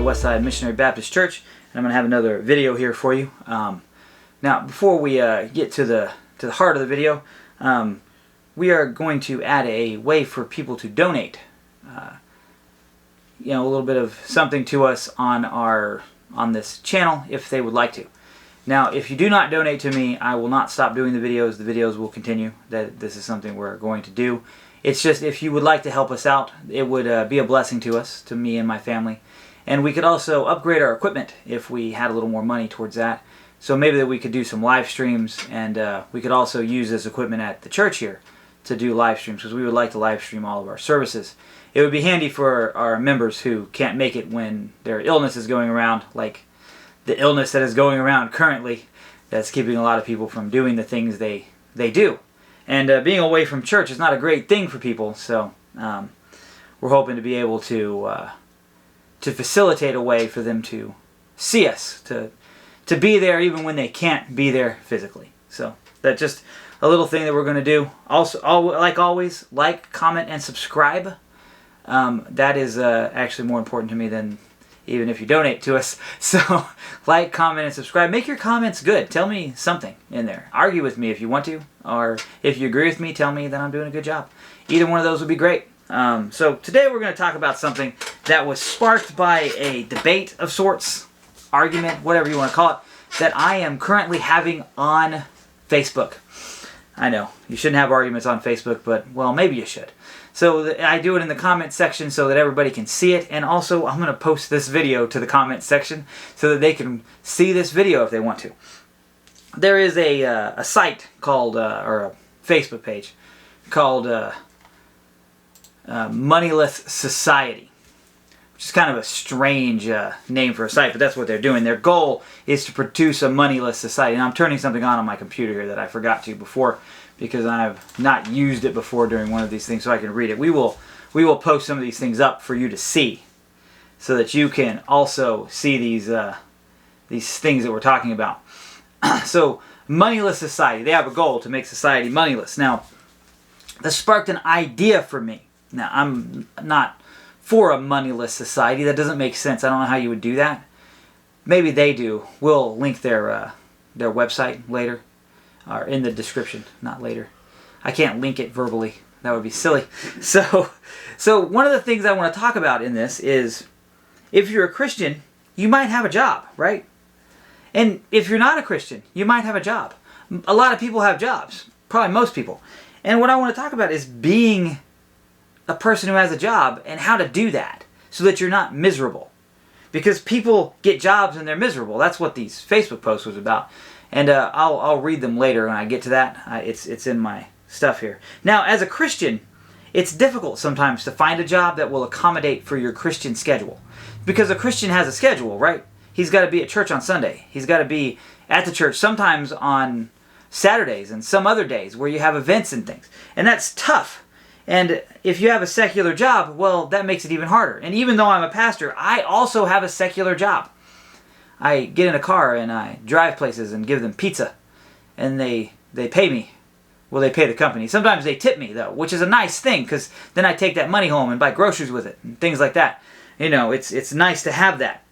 the Westside Missionary Baptist Church, and I'm going to have another video here for you. Now, before we get to the heart of the video, we are going to add a way for people to donate. A little bit of something to us on this channel if they would like to. Now, if you do not donate to me, I will not stop doing the videos. The videos will continue. This is something we're going to do. It's just if you would like to help us out, it would be a blessing to us, to me and my family. And we could also upgrade our equipment if we had a little more money towards that. So maybe that we could do some live streams, and we could also use this equipment at the church here to do live streams, because we would like to live stream all of our services. It would be handy for our members who can't make it when their illness is going around, like the illness that is going around currently that's keeping a lot of people from doing the things they do. And being away from church is not a great thing for people, so we're hoping to be able to facilitate a way for them to see us, to be there even when they can't be there physically. So that's just a little thing that we're going to do. Also, like always, like, comment, and subscribe. That is actually more important to me than even if you donate to us. So like, comment, and subscribe. Make your comments good. Tell me something in there. Argue with me if you want to, or if you agree with me, tell me that I'm doing a good job. Either one of those would be great. So today we're going to talk about something that was sparked by a debate of sorts, argument, whatever you want to call it, that I am currently having on Facebook. I know, you shouldn't have arguments on Facebook, but, well, maybe you should. So I do it in the comment section so that everybody can see it, and also I'm going to post this video to the comment section so that they can see this video if they want to. There is a site called, or a Facebook page called Moneyless Society, which is kind of a strange name for a site, but that's what they're doing. Their goal is to produce a moneyless society. And I'm turning something on my computer here that I forgot to before, because I've not used it before during one of these things, so I can read it. We will post some of these things up for you to see, so that you can also see these things that we're talking about. So, Moneyless Society. They have a goal to make society moneyless. Now, this sparked an idea for me. Now, I'm not for a moneyless society. That doesn't make sense. I don't know how you would do that. Maybe they do. We'll link their website later, or in the description, not later. I can't link it verbally. That would be silly. So one of the things I want to talk about in this is, if you're a Christian, you might have a job, right? And if you're not a Christian, you might have a job. A lot of people have jobs, probably most people. And what I want to talk about is being a person who has a job, and how to do that so that you're not miserable. Because people get jobs and they're miserable. That's what these Facebook posts was about. And I'll read them later when I get to that. It's in my stuff here. Now, as a Christian, it's difficult sometimes to find a job that will accommodate for your Christian schedule. Because a Christian has a schedule, right? He's got to be at church on Sunday. He's got to be at the church sometimes on Saturdays and some other days where you have events and things. And that's tough. And if you have a secular job, well, that makes it even harder. And even though I'm a pastor, I also have a secular job. I get in a car and I drive places and give them pizza. And they pay me. Well, they pay the company. Sometimes they tip me, though, which is a nice thing, because then I take that money home and buy groceries with it and things like that. You know, it's nice to have that.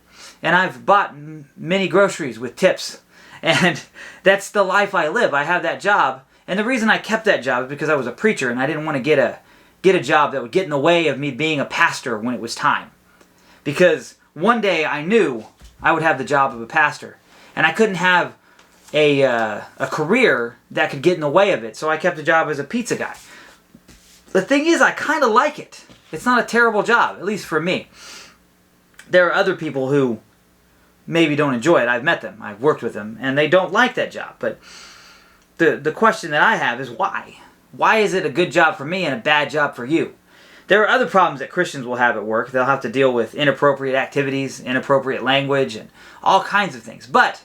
And I've bought many groceries with tips. And that's the life I live. I have that job. And the reason I kept that job is because I was a preacher, and I didn't want to get a job that would get in the way of me being a pastor when it was time. Because one day I knew I would have the job of a pastor, and I couldn't have a career that could get in the way of it, so I kept a job as a pizza guy. The thing is, I kind of like it. It's not a terrible job, at least for me. There are other people who maybe don't enjoy it. I've met them, I've worked with them, and they don't like that job. But the question that I have is why? Why is it a good job for me and a bad job for you? There are other problems that Christians will have at work. They'll have to deal with inappropriate activities, inappropriate language, and all kinds of things. But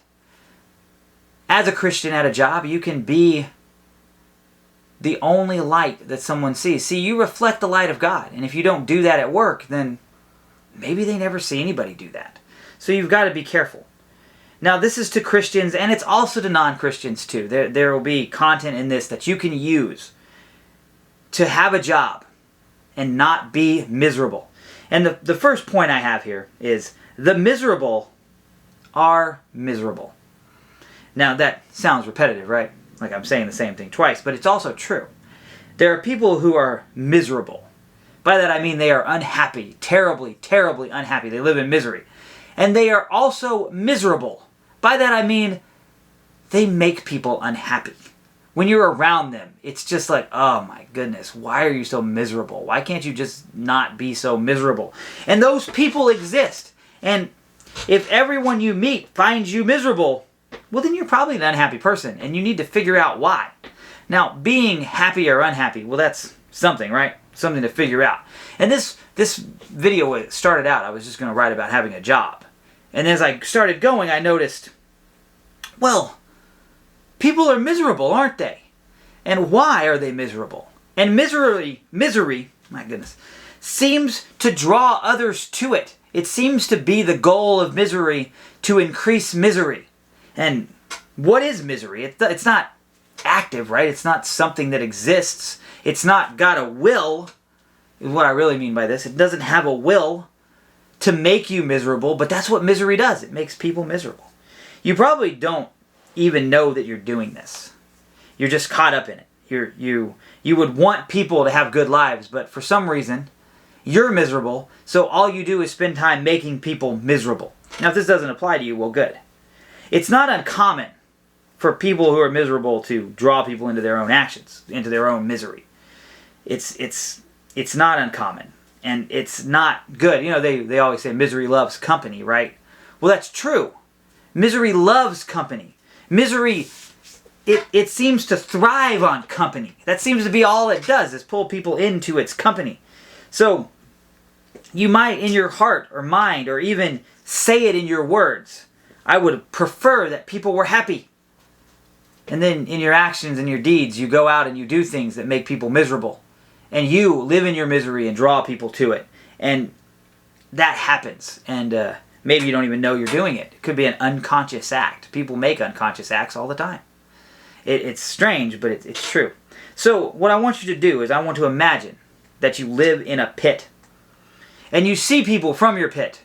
as a Christian at a job, you can be the only light that someone sees. See, you reflect the light of God. And if you don't do that at work, then maybe they never see anybody do that. So you've got to be careful. Now, this is to Christians, and it's also to non-Christians too. There will be content in this that you can use to have a job and not be miserable. And the first point I have here is The miserable are miserable. Now that sounds repetitive, right? Like I'm saying the same thing twice, but it's also true. There are people who are miserable. By that I mean they are unhappy, terribly, terribly unhappy. They live in misery. And they are also miserable. By that I mean they make people unhappy. When you're around them, it's just like, oh my goodness, why are you so miserable? Why can't you just not be so miserable? And those people exist. And if everyone you meet finds you miserable, well then you're probably an unhappy person and you need to figure out why. Now, being happy or unhappy, well that's something, right? Something to figure out. And this video started out, I was just going to write about having a job. And as I started going, I noticed, well, people are miserable, aren't they? And why are they miserable? And misery, my goodness, seems to draw others to it. It seems to be the goal of misery to increase misery. And what is misery? It's not active, right? It's not something that exists. It's not got a will, is what I really mean by this. It doesn't have a will to make you miserable, but that's what misery does. It makes people miserable. You probably don't even know that you're doing this. You're just caught up in it. You would want people to have good lives, but for some reason, you're miserable, so all you do is spend time making people miserable. Now, if this doesn't apply to you, well, good. It's not uncommon for people who are miserable to draw people into their own actions, into their own misery. It's not uncommon, and it's not good. You know, they always say misery loves company, right? Well, that's true. Misery loves company. Misery, it seems to thrive on company. That seems to be all it does, is pull people into its company. So, you might in your heart or mind, or even say it in your words, I would prefer that people were happy. And then in your actions and your deeds, you go out and you do things that make people miserable. And you live in your misery and draw people to it. And that happens. And maybe you don't even know you're doing it. It could be an unconscious act. People make unconscious acts all the time. It's strange, but it's true. So what I want you to do is I want to imagine that you live in a pit. And you see people from your pit.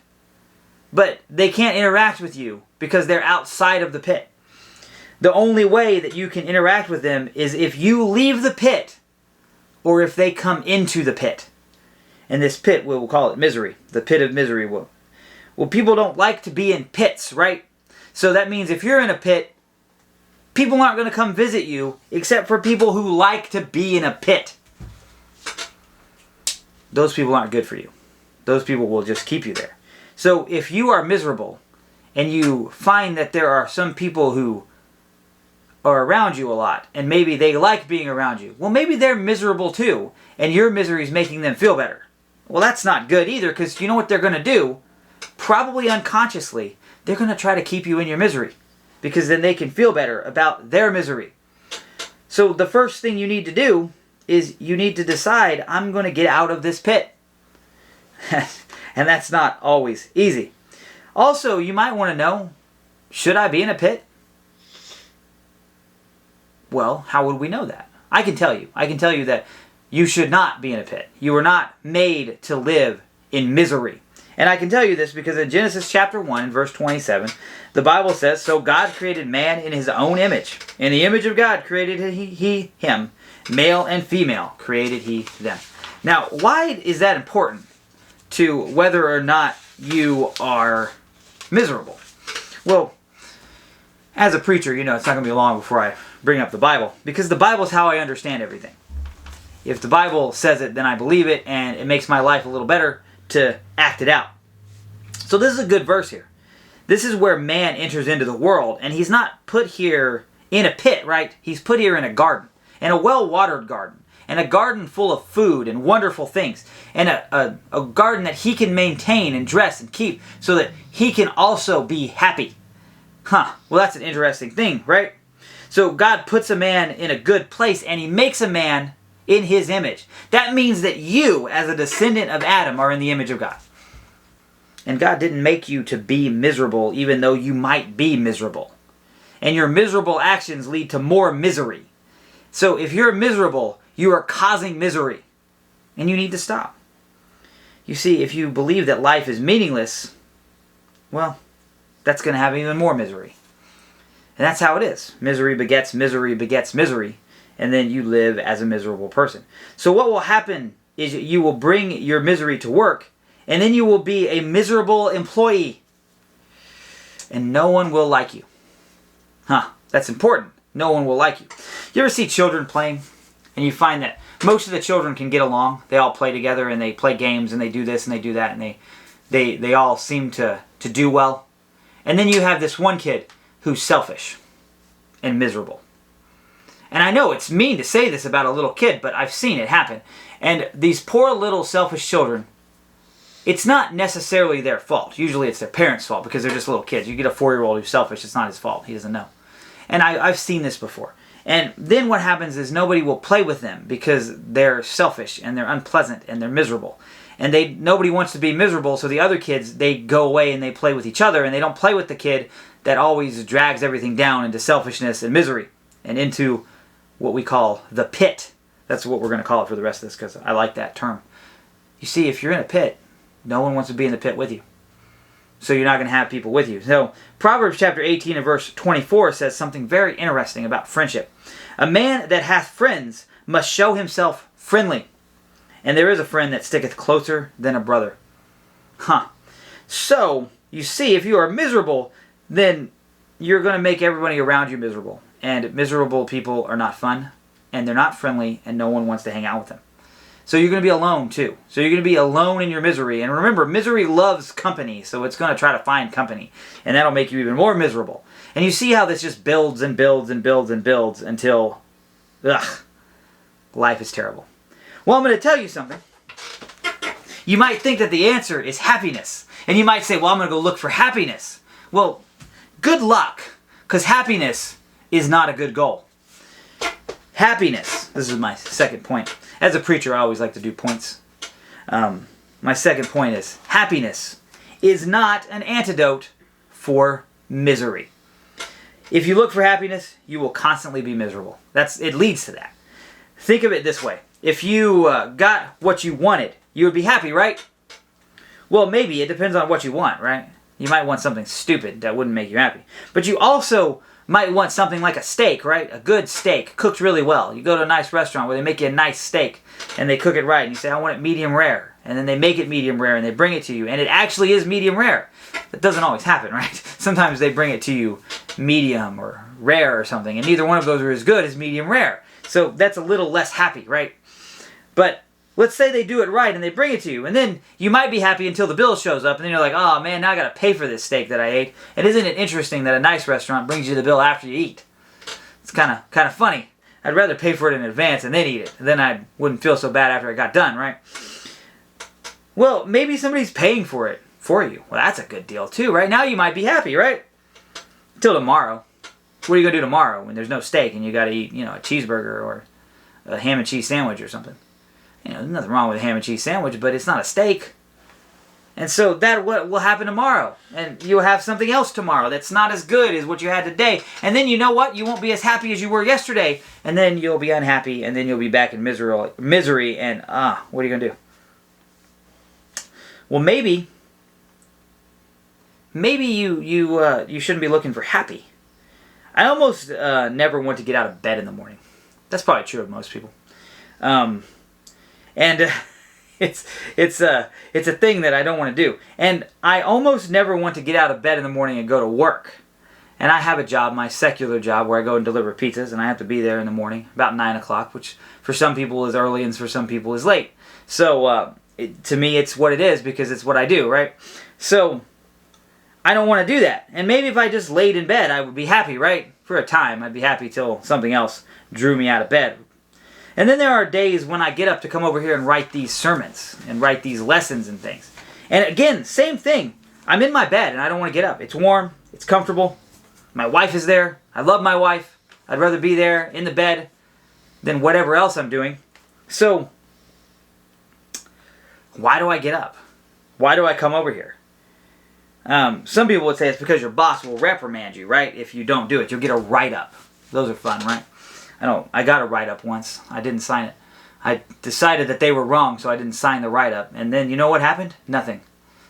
But they can't interact with you because they're outside of the pit. The only way that you can interact with them is if you leave the pit or if they come into the pit. And this pit, we'll call it misery. The pit of misery. Well, people don't like to be in pits, right? So that means if you're in a pit, people aren't going to come visit you except for people who like to be in a pit. Those people aren't good for you. Those people will just keep you there. So if you are miserable and you find that there are some people who are around you a lot and maybe they like being around you, well, maybe they're miserable too and your misery is making them feel better. Well, that's not good either, because you know what they're going to do? Probably unconsciously, they're going to try to keep you in your misery because then they can feel better about their misery. So the first thing you need to do is you need to decide, I'm going to get out of this pit. And that's not always easy. Also, you might want to know, should I be in a pit? Well, how would we know that? I can tell you. I can tell you that you should not be in a pit. You were not made to live in misery. And I can tell you this because in Genesis chapter 1, verse 27, the Bible says, so God created man in his own image. In the image of God created he him. Male and female created he them. Now, why is that important to whether or not you are miserable? Well, as a preacher, you know, it's not going to be long before I bring up the Bible, because the Bible is how I understand everything. If the Bible says it, then I believe it, and it makes my life a little better to act it out. So this is a good verse here. This is where man enters into the world, and he's not put here in a pit, right? He's put here in a garden, and a well-watered garden, and a garden full of food and wonderful things, and a garden that he can maintain and dress and keep so that he can also be happy. Well, that's an interesting thing, right? So God puts a man in a good place, and he makes a man in his image. That means that you, as a descendant of Adam, are in the image of God. And God didn't make you to be miserable, even though you might be miserable. And your miserable actions lead to more misery. So if you're miserable, you are causing misery. And you need to stop. You see, if you believe that life is meaningless, well, that's going to have even more misery. And that's how it is. Misery begets misery begets misery. And then you live as a miserable person. So what will happen is you will bring your misery to work, and then you will be a miserable employee. And no one will like you. That's important. No one will like you. You ever see children playing? And you find that most of the children can get along. They all play together, and they play games, and they do this and they do that, and they all seem to do well. And then you have this one kid who's selfish and miserable. And I know it's mean to say this about a little kid, but I've seen it happen. And these poor little selfish children, it's not necessarily their fault. Usually it's their parents' fault because they're just little kids. You get a 4-year-old who's selfish, it's not his fault. He doesn't know. And I've seen this before. And then what happens is nobody will play with them because they're selfish and they're unpleasant and they're miserable. And nobody wants to be miserable, so the other kids, they go away and they play with each other, and they don't play with the kid that always drags everything down into selfishness and misery and into what we call the pit. That's what we're going to call it for the rest of this because I like that term. You see, if you're in a pit, no one wants to be in the pit with you. So you're not going to have people with you. So Proverbs chapter 18 and verse 24 says something very interesting about friendship. A man that hath friends must show himself friendly. And there is a friend that sticketh closer than a brother. So, you see, if you are miserable, then you're going to make everybody around you miserable. And miserable people are not fun, and they're not friendly, and no one wants to hang out with them. So you're going to be alone too. So you're going to be alone in your misery. And remember, misery loves company, so it's going to try to find company. And that'll make you even more miserable. And you see how this just builds and builds and builds and builds until, life is terrible. Well, I'm going to tell you something. You might think that the answer is happiness. And you might say, well, I'm going to go look for happiness. Well, good luck, because happiness is not a good goal. Happiness, this is my second point. As a preacher, I always like to do points. My second point is, happiness is not an antidote for misery. If you look for happiness, you will constantly be miserable. It leads to that. Think of it this way. If you got what you wanted, you would be happy, right? Well, maybe. It depends on what you want, right? You might want something stupid that wouldn't make you happy. But you also might want something like a steak, right? A good steak, cooked really well. You go to a nice restaurant where they make you a nice steak, and they cook it right, and you say, I want it medium rare. And then they make it medium rare, and they bring it to you, and it actually is medium rare. That doesn't always happen, right? Sometimes they bring it to you medium or rare or something, and neither one of those are as good as medium rare. So that's a little less happy, right? But let's say they do it right and they bring it to you, and then you might be happy until the bill shows up, and then you're like, oh man, now I got to pay for this steak that I ate. And isn't it interesting that a nice restaurant brings you the bill after you eat? It's kind of funny. I'd rather pay for it in advance and then eat it. Then I wouldn't feel so bad after I got done, right? Well, maybe somebody's paying for it for you. Well, that's a good deal too, right? Now you might be happy, right? Until tomorrow. What are you going to do tomorrow when there's no steak and you got to eat, a cheeseburger or a ham and cheese sandwich or something? There's nothing wrong with a ham and cheese sandwich, but it's not a steak. And so that what will happen tomorrow. And you'll have something else tomorrow that's not as good as what you had today. And then you know what? You won't be as happy as you were yesterday. And then you'll be unhappy, and then you'll be back in misery, and what are you going to do? Well, maybe you shouldn't be looking for happy. I almost never want to get out of bed in the morning. That's probably true of most people. And it's a thing that I don't want to do. And I almost never want to get out of bed in the morning and go to work. And I have a job, my secular job, where I go and deliver pizzas, and I have to be there in the morning, about 9 o'clock, which for some people is early and for some people is late. So to me, it's what it is because it's what I do, right? So I don't want to do that. And maybe if I just laid in bed, I would be happy, right? For a time, I'd be happy till something else drew me out of bed. And then there are days when I get up to come over here and write these sermons and write these lessons and things. And again, same thing. I'm in my bed and I don't want to get up. It's warm. It's comfortable. My wife is there. I love my wife. I'd rather be there in the bed than whatever else I'm doing. So, why do I get up? Why do I come over here? Some people would say it's because your boss will reprimand you, right? If you don't do it, you'll get a write-up. Those are fun, right? I got a write-up once. I didn't sign it. I decided that they were wrong, so I didn't sign the write-up. And then you know what happened? Nothing.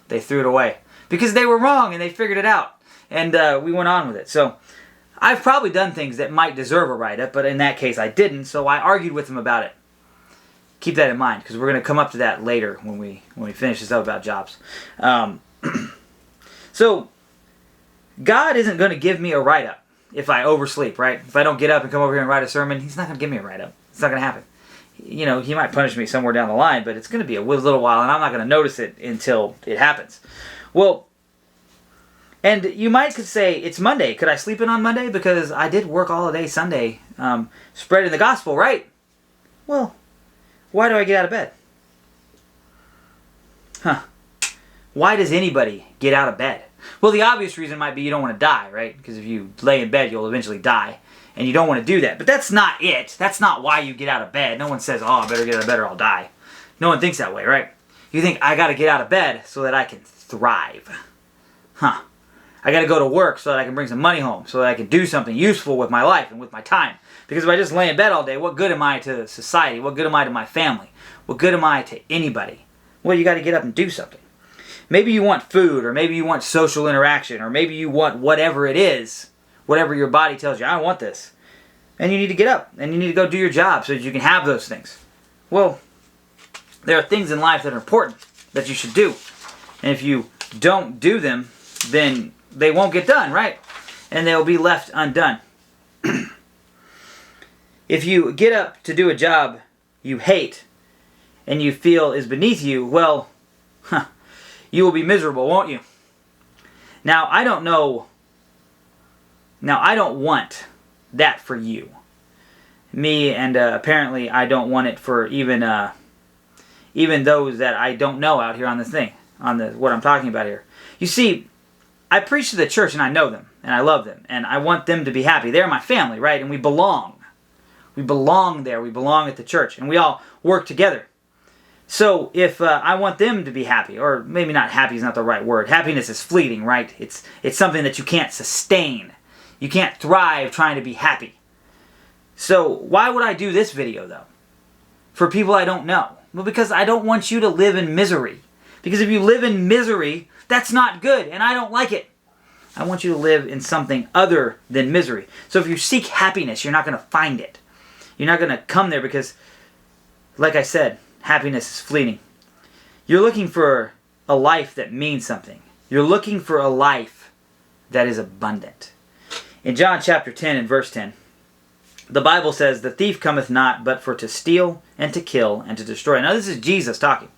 They threw it away. because they were wrong and they figured it out. And we went on with it. So I've probably done things that might deserve a write-up, but in that case I didn't, so I argued with them about it. Keep that in mind, because we're going to come up to that later when we finish this up about jobs. So God isn't going to give me a write-up if I oversleep, right? If I don't get up and come over here and write a sermon, He's not going to give me a write-up. It's not going to happen. You know, He might punish me somewhere down the line, but it's going to be a little while, and I'm not going to notice it until it happens. Well, and you might could say, it's Monday. Could I sleep in on Monday? Because I did work all day Sunday spreading the gospel, right? Well, why do I get out of bed? Why does anybody get out of bed? Well, the obvious reason might be you don't want to die, right? Because if you lay in bed, you'll eventually die. And you don't want to do that. But that's not it. That's not why you get out of bed. No one says, oh, I better get out of bed or I'll die. No one thinks that way, right? You think, I got to get out of bed so that I can thrive. I got to go to work so that I can bring some money home, so that I can do something useful with my life and with my time. Because if I just lay in bed all day, what good am I to society? What good am I to my family? What good am I to anybody? Well, you got to get up and do something. Maybe you want food, or maybe you want social interaction, or maybe you want whatever it is, whatever your body tells you, I want this. And you need to get up, and you need to go do your job so that you can have those things. Well, there are things in life that are important that you should do. And if you don't do them, then they won't get done, right? And they'll be left undone. If you get up to do a job you hate and you feel is beneath you, well, you will be miserable, won't you? Now, I don't know. Now, I don't want that for you. Me, and apparently I don't want it for even those that I don't know out here on this thing, on what I'm talking about here. You see, I preach to the church and I know them and I love them and I want them to be happy. They're my family, right? And we belong. We belong there. We belong at the church and we all work together. So if I want them to be happy, or maybe not happy is not the right word. Happiness is fleeting, right? It's something that you can't sustain. You can't thrive trying to be happy. So why would I do this video though? For people I don't know? Well, because I don't want you to live in misery. Because if you live in misery, that's not good, and I don't like it. I want you to live in something other than misery. So if you seek happiness, you're not going to find it. You're not going to come there because, like I said, happiness is fleeting. You're looking for a life that means something. You're looking for a life that is abundant. In John chapter 10 and verse 10, the Bible says, the thief cometh not but for to steal and to kill and to destroy. Now this is Jesus talking.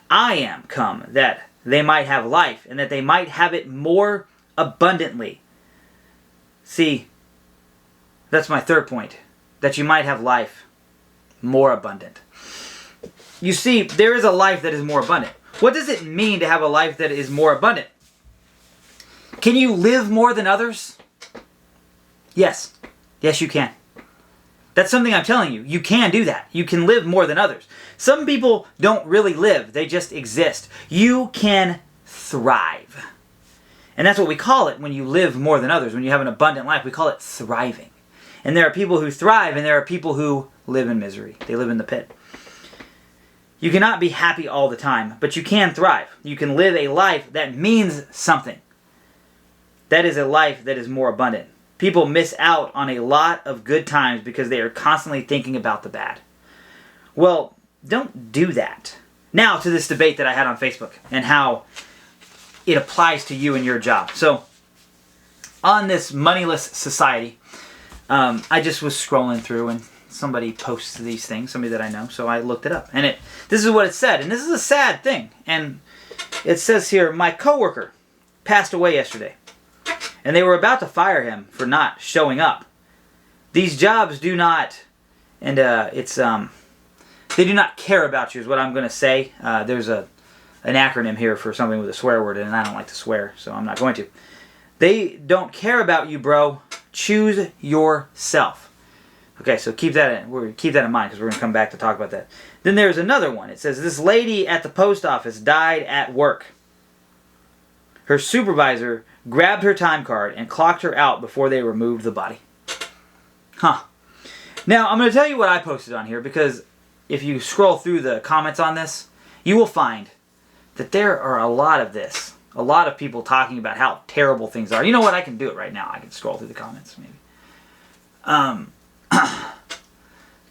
I am come that they might have life, and that they might have it more abundantly. See, that's my third point. That you might have life more abundant. You see, there is a life that is more abundant. What does it mean to have a life that is more abundant? Can you live more than others? Yes. Yes, you can. That's something I'm telling you. You can do that. You can live more than others. Some people don't really live. They just exist. You can thrive. And that's what we call it when you live more than others. When you have an abundant life, we call it thriving. And there are people who thrive, and there are people who live in misery. They live in the pit. You cannot be happy all the time, but you can thrive. You can live a life that means something. That is a life that is more abundant. People miss out on a lot of good times because they are constantly thinking about the bad. Well, don't do that. Now to this debate that I had on Facebook and how it applies to you and your job. So, on this moneyless society, I just was scrolling through and somebody posts these things, somebody that I know, so I looked it up. And this is what it said, and this is a sad thing. And it says here, my coworker passed away yesterday, and they were about to fire him for not showing up. These jobs do not, and they do not care about you is what I'm going to say. There's an acronym here for something with a swear word in it, and I don't like to swear, so I'm not going to. They don't care about you, bro. Choose yourself. Okay, so keep that in mind because we're going to come back to talk about that. Then there's another one. It says, this lady at the post office died at work. Her supervisor grabbed her time card and clocked her out before they removed the body. Now, I'm going to tell you what I posted on here because if you scroll through the comments on this, you will find that there are a lot of this a lot of people talking about how terrible things are. You know what? I can do it right now. I can scroll through the comments maybe.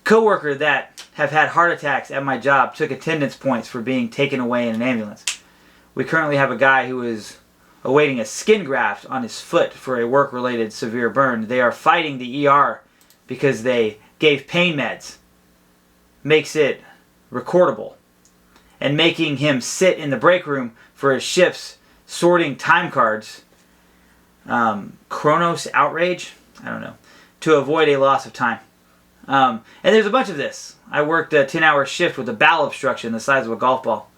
Coworker that have had heart attacks at my job took attendance points for being taken away in an ambulance. We currently have a guy who is awaiting a skin graft on his foot for a work-related severe burn. They are fighting the ER because they gave pain meds. Makes it recordable. And making him sit in the break room for his shifts, sorting time cards. Chronos outrage? I don't know. To avoid a loss of time. And there's a bunch of this. I worked a 10-hour shift with a bowel obstruction the size of a golf ball.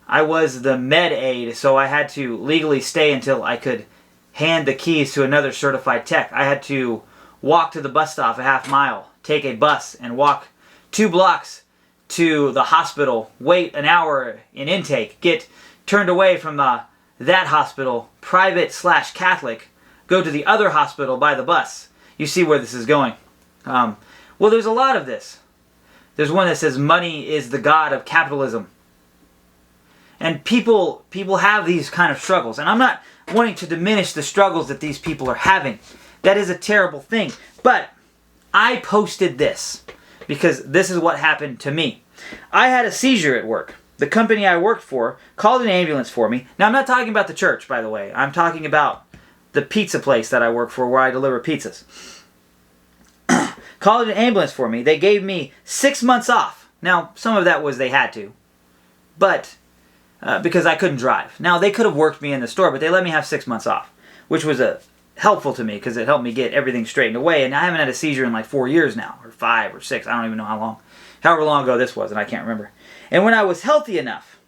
I was the med aide, so I had to legally stay until I could hand the keys to another certified tech. I had to walk to the bus stop a half mile, take a bus, and walk 2 blocks to the hospital, wait an hour in intake, get turned away from that hospital, private/Catholic, go to the other hospital by the bus. You see where this is going. Well, there's a lot of this. There's one that says money is the god of capitalism. And people have these kind of struggles. And I'm not wanting to diminish the struggles that these people are having. That is a terrible thing. But I posted this because this is what happened to me. I had a seizure at work. The company I worked for called an ambulance for me. Now, I'm not talking about the church, by the way. I'm talking about the pizza place that I work for where I deliver pizzas. Called an ambulance for me. They gave me 6 months off. Now, some of that was they had to. But because I couldn't drive. Now, they could have worked me in the store, but they let me have 6 months off, which was helpful to me because it helped me get everything straightened away. And I haven't had a seizure in like 4 years now, or 5 or 6. I don't even know how long. However long ago this was, and I can't remember. And when I was healthy enough,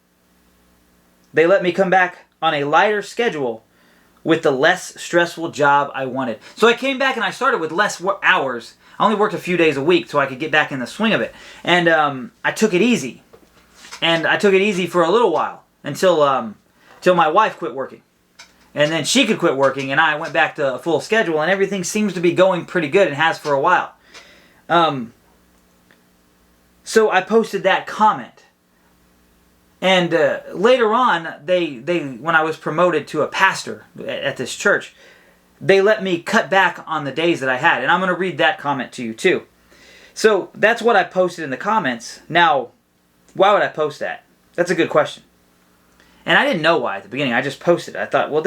they let me come back on a lighter schedule with the less stressful job I wanted. So I came back and I started with less hours. I only worked a few days a week so I could get back in the swing of it. And I took it easy. And I took it easy for a little while until my wife quit working. And then she could quit working and I went back to a full schedule and everything seems to be going pretty good and has for a while. So I posted that comment. And later on, they when I was promoted to a pastor at this church, they let me cut back on the days that I had. And I'm going to read that comment to you too. So that's what I posted in the comments. Now, why would I post that? That's a good question. And I didn't know why at the beginning. I just posted it. I thought, well,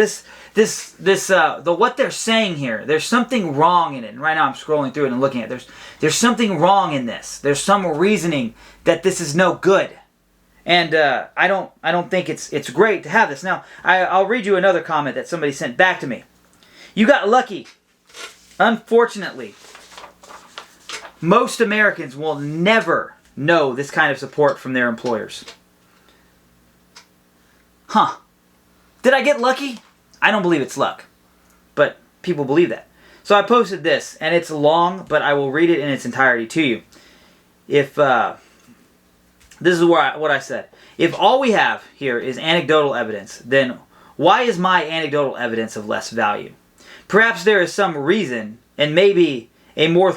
what they're saying here, there's something wrong in it. And right now I'm scrolling through it and looking at it. There's something wrong in this. There's some reasoning that this is no good. And I don't think it's great to have this. Now, I'll read you another comment that somebody sent back to me. You got lucky. Unfortunately, most Americans will never know this kind of support from their employers. Huh. Did I get lucky? I don't believe it's luck. But people believe that. So I posted this, and it's long, but I will read it in its entirety to you. If this is what I said. If all we have here is anecdotal evidence, then why is my anecdotal evidence of less value? Perhaps there is some reason, and maybe a more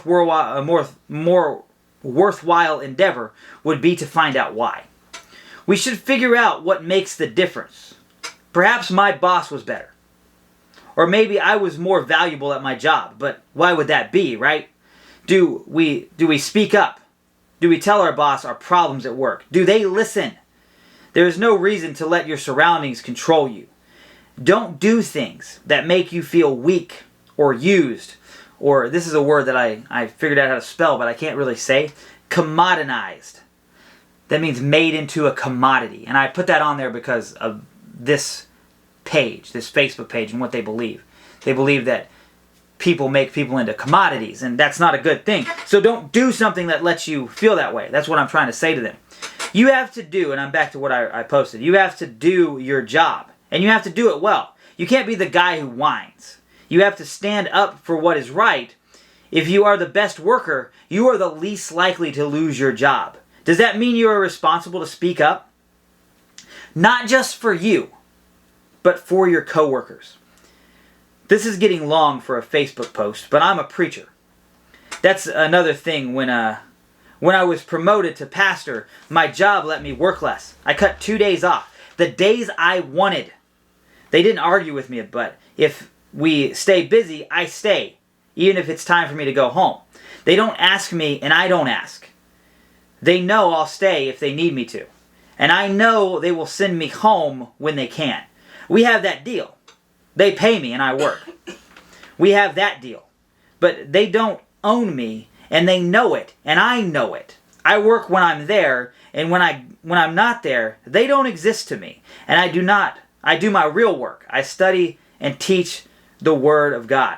worthwhile endeavor would be to find out why. We should figure out what makes the difference. Perhaps my boss was better. Or maybe I was more valuable at my job, but why would that be, right? Do we speak up? Do we tell our boss our problems at work? Do they listen? There is no reason to let your surroundings control you. Don't do things that make you feel weak or used, or this is a word that I figured out how to spell, but I can't really say, commoditized. That means made into a commodity. And I put that on there because of this page, this Facebook page, and what they believe. They believe that people make people into commodities, and that's not a good thing. So don't do something that lets you feel that way. That's what I'm trying to say to them. You have to do, and I'm back to what I posted, you have to do your job, and you have to do it well. You can't be the guy who whines. You have to stand up for what is right. If you are the best worker, you are the least likely to lose your job. Does that mean you are responsible to speak up? Not just for you, but for your coworkers. This is getting long for a Facebook post, but I'm a preacher. That's another thing. When I was promoted to pastor, my job let me work less. I cut 2 days off. The days I wanted. They didn't argue with me, but if we stay busy, I stay, even if it's time for me to go home. They don't ask me, and I don't ask. They know I'll stay if they need me to. And I know they will send me home when they can. We have that deal. They pay me and I work. We have that deal. But they don't own me, and they know it, and I know it. I work when I'm there, and when I'm not there, they don't exist to me. And I do my real work. I study and teach the Word of God.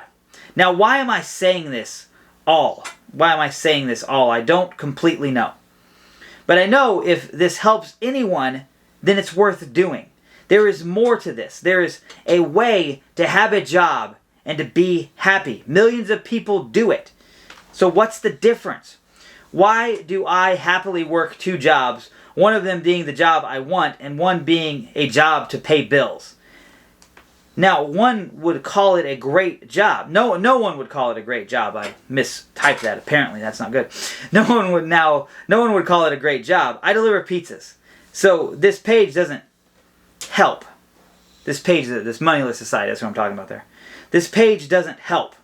Now, why am I saying this all? Why am I saying this all? I don't completely know. But I know if this helps anyone, then it's worth doing. There is more to this. There is a way to have a job and to be happy. Millions of people do it. So what's the difference? Why do I happily work 2 jobs, one of them being the job I want and one being a job to pay bills? Now, one would call it a great job. No one would call it a great job. I mistyped that. Apparently, that's not good. No one would call it a great job. I deliver pizzas. So this page doesn't help. This page, this moneyless society, that's what I'm talking about there. This page doesn't help.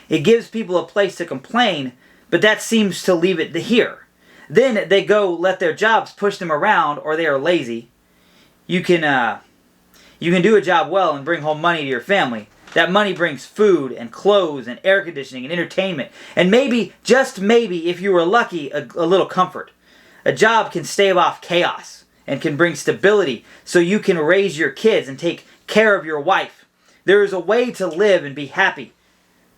It gives people a place to complain, but that seems to leave it here. Then they go let their jobs push them around, or they are lazy. You can do a job well and bring home money to your family. That money brings food and clothes and air conditioning and entertainment. And maybe, just maybe, if you were lucky, a little comfort. A job can stave off chaos and can bring stability so you can raise your kids and take care of your wife. There is a way to live and be happy.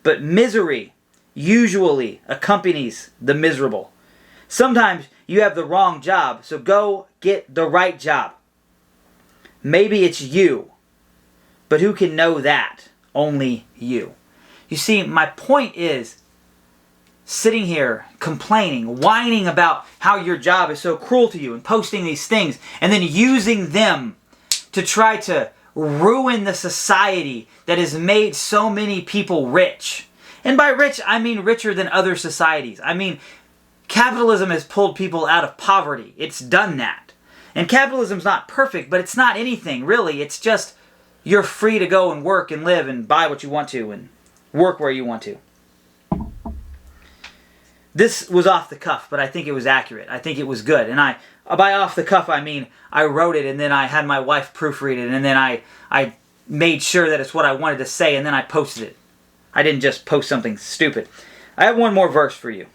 But misery usually accompanies the miserable. Sometimes you have the wrong job, so go get the right job. Maybe it's you, but who can know that? Only you. You see, my point is, sitting here complaining, whining about how your job is so cruel to you and posting these things and then using them to try to ruin the society that has made so many people rich. And by rich, I mean richer than other societies. I mean, capitalism has pulled people out of poverty. It's done that. And capitalism's not perfect, but it's not anything, really. It's just you're free to go and work and live and buy what you want to and work where you want to. This was off the cuff, but I think it was accurate. I think it was good. And by off the cuff, I mean I wrote it and then I had my wife proofread it and then I made sure that it's what I wanted to say and then I posted it. I didn't just post something stupid. I have one more verse for you.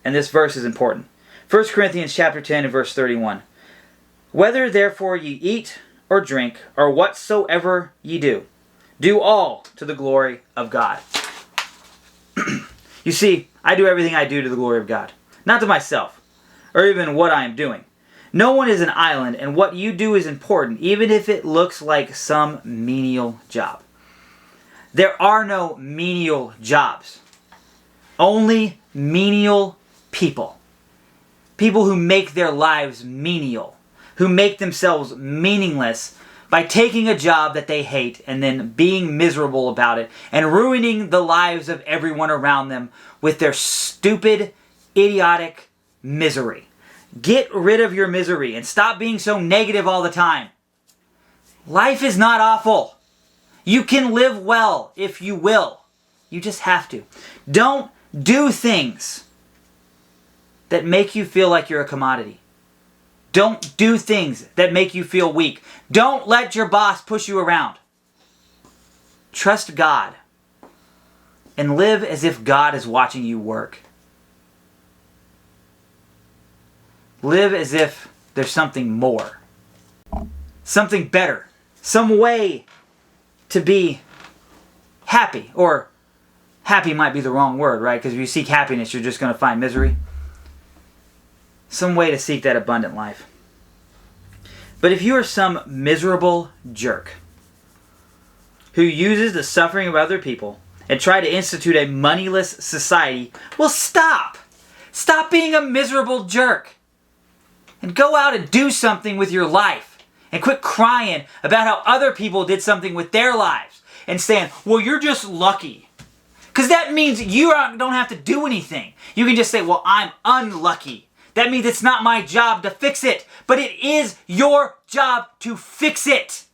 And this verse is important. 1 Corinthians chapter 10 and verse 31. Whether therefore ye eat or drink or whatsoever ye do, do all to the glory of God. You see, I do everything I do to the glory of God. Not to myself, or even what I am doing. No one is an island, and what you do is important, even if it looks like some menial job. There are no menial jobs. Only menial people. People who make their lives menial. Who make themselves meaningless by taking a job that they hate and then being miserable about it and ruining the lives of everyone around them with their stupid, idiotic misery. Get rid of your misery and stop being so negative all the time. Life is not awful. You can live well if you will. You just have to. Don't do things that make you feel like you're a commodity. Don't do things that make you feel weak. Don't let your boss push you around. Trust God and live as if God is watching you work. Live as if there's something more, something better, some way to be happy. Or happy might be the wrong word, right? Because if you seek happiness, you're just going to find misery. Some way to seek that abundant life. But if you are some miserable jerk who uses the suffering of other people and try to institute a moneyless society, well, stop. Stop being a miserable jerk. And go out and do something with your life. And quit crying about how other people did something with their lives. And saying, well, you're just lucky. Because that means you don't have to do anything. You can just say, well, I'm unlucky. That means it's not my job to fix it. But it is your job to fix it.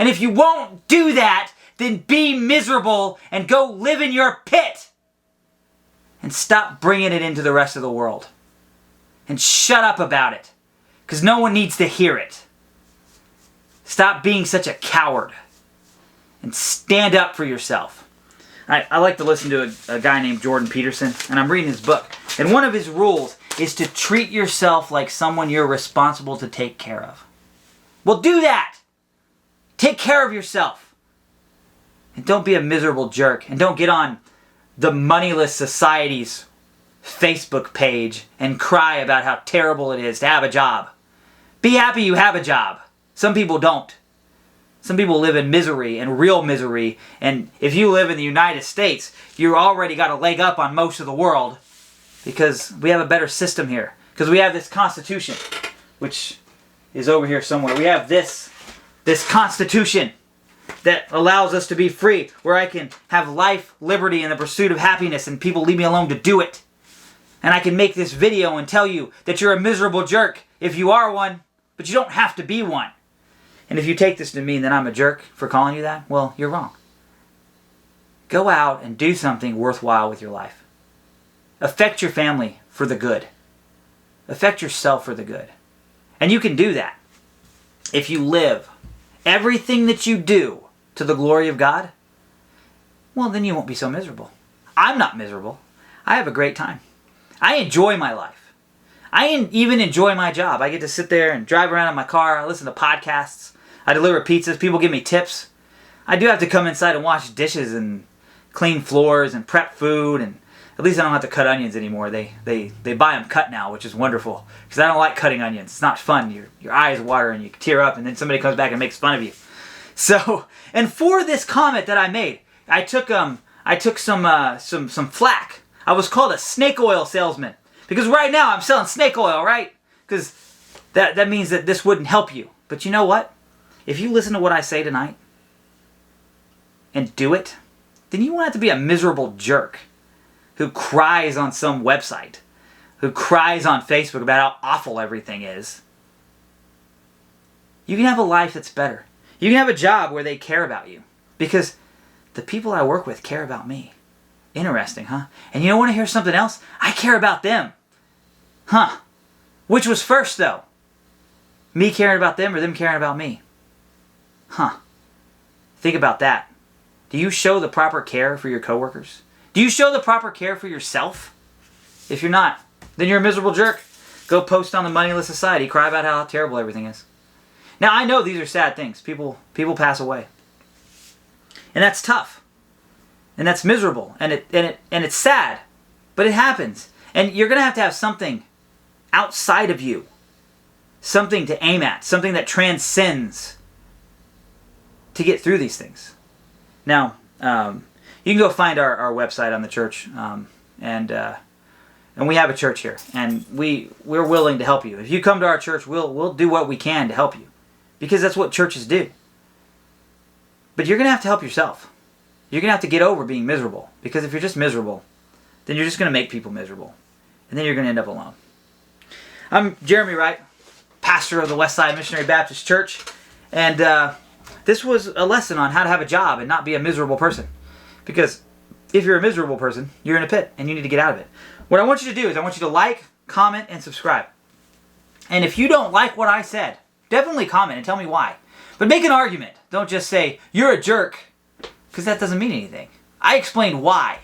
And if you won't do that, then be miserable and go live in your pit. And stop bringing it into the rest of the world. And shut up about it. Because no one needs to hear it. Stop being such a coward. And stand up for yourself. I like to listen to a guy named Jordan Peterson, and I'm reading his book. And one of his rules is to treat yourself like someone you're responsible to take care of. Well, do that! Take care of yourself. And don't be a miserable jerk. And don't get on the Moneyless Society's Facebook page and cry about how terrible it is to have a job. Be happy you have a job. Some people don't. Some people live in misery and real misery. And if you live in the United States, you already got a leg up on most of the world because we have a better system here. Because we have this Constitution, which is over here somewhere. We have this Constitution that allows us to be free, where I can have life, liberty, and the pursuit of happiness, and people leave me alone to do it. And I can make this video and tell you that you're a miserable jerk if you are one, but you don't have to be one. And if you take this to mean that I'm a jerk for calling you that, well, you're wrong. Go out and do something worthwhile with your life. Affect your family for the good. Affect yourself for the good. And you can do that if you live everything that you do to the glory of God. Well, then you won't be so miserable. I'm not miserable. I have a great time. I enjoy my life. I even enjoy my job. I get to sit there and drive around in my car. I listen to podcasts. I deliver pizzas. People give me tips. I do have to come inside and wash dishes and clean floors and prep food. And at least I don't have to cut onions anymore. They buy them cut now, which is wonderful. Because I don't like cutting onions. It's not fun. Your eyes water and you tear up. And then somebody comes back and makes fun of you. So, and for this comment that I made, I took some flack. I was called a snake oil salesman. Because right now I'm selling snake oil, right? Because that means that this wouldn't help you. But you know what? If you listen to what I say tonight and do it, then you won't have to be a miserable jerk who cries on some website, who cries on Facebook about how awful everything is. You can have a life that's better. You can have a job where they care about you. Because the people I work with care about me. Interesting, huh? And you don't want to hear something else? I care about them. Huh. Which was first, though? Me caring about them or them caring about me? Huh. Think about that. Do you show the proper care for your coworkers? Do you show the proper care for yourself? If you're not, then you're a miserable jerk. Go post on the Moneyless Society. Cry about how terrible everything is. Now, I know these are sad things. People pass away. And that's tough. And that's miserable. And it's sad. But it happens. And you're going to have something outside of you. Something to aim at. Something that transcends to get through these things. Now, you can go find our website on the church. And we have a church here. And we're willing to help you. If you come to our church, we'll do what we can to help you. Because that's what churches do. But you're going to have to help yourself. You're going to have to get over being miserable. Because if you're just miserable, then you're just going to make people miserable. And then you're going to end up alone. I'm Jeremy Wright, pastor of the Westside Missionary Baptist Church. And this was a lesson on how to have a job and not be a miserable person. Because if you're a miserable person, you're in a pit and you need to get out of it. What I want you to do is I want you to like, comment, and subscribe. And if you don't like what I said, definitely comment and tell me why. But make an argument. Don't just say, you're a jerk, because that doesn't mean anything. I explained why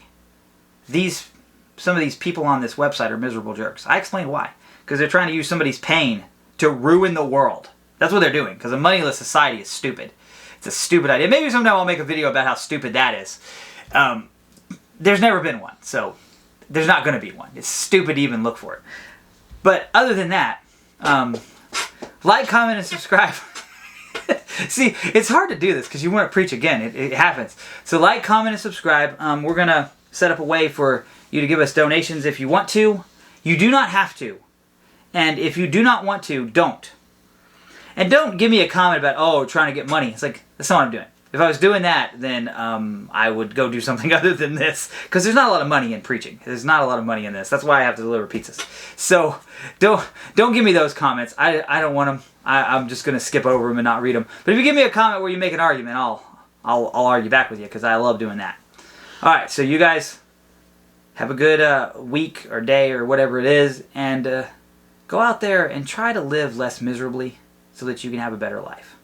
some of these people on this website are miserable jerks. I explained why. Because they're trying to use somebody's pain to ruin the world. That's what they're doing, because a moneyless society is stupid. It's a stupid idea. Maybe someday I'll make a video about how stupid that is. There's never been one, so there's not going to be one. It's stupid to even look for it. But other than that, like, comment, and subscribe. See, it's hard to do this because you want to preach again. It happens. So like, comment, and subscribe. We're going to set up a way for you to give us donations if you want to. You do not have to. And if you do not want to, don't. And don't give me a comment about, oh, trying to get money. It's like, that's not what I'm doing. If I was doing that, then I would go do something other than this, because there's not a lot of money in preaching. There's not a lot of money in this. That's why I have to deliver pizzas. So don't give me those comments. I don't want them. I'm just gonna skip over them and not read them. But if you give me a comment where you make an argument, I'll argue back with you, because I love doing that. All right, so you guys have a good week or day or whatever it is, and go out there and try to live less miserably so that you can have a better life.